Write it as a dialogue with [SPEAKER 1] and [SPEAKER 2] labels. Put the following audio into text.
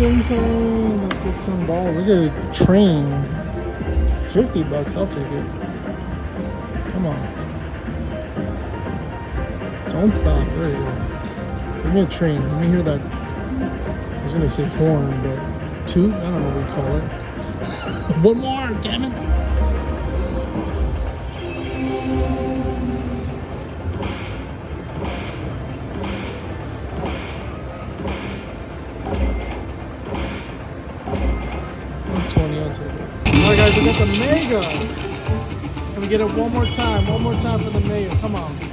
[SPEAKER 1] Let's get some balls. Look at a train. $50, I'll take it. Come on. Don't stop. There you go. Give me a train. Let me hear that. I was gonna say horn, but two? I don't know what we call it. One more, damn it. Alright guys, we got the mega. Can we get it one more time? One more time for the mayor. Come on.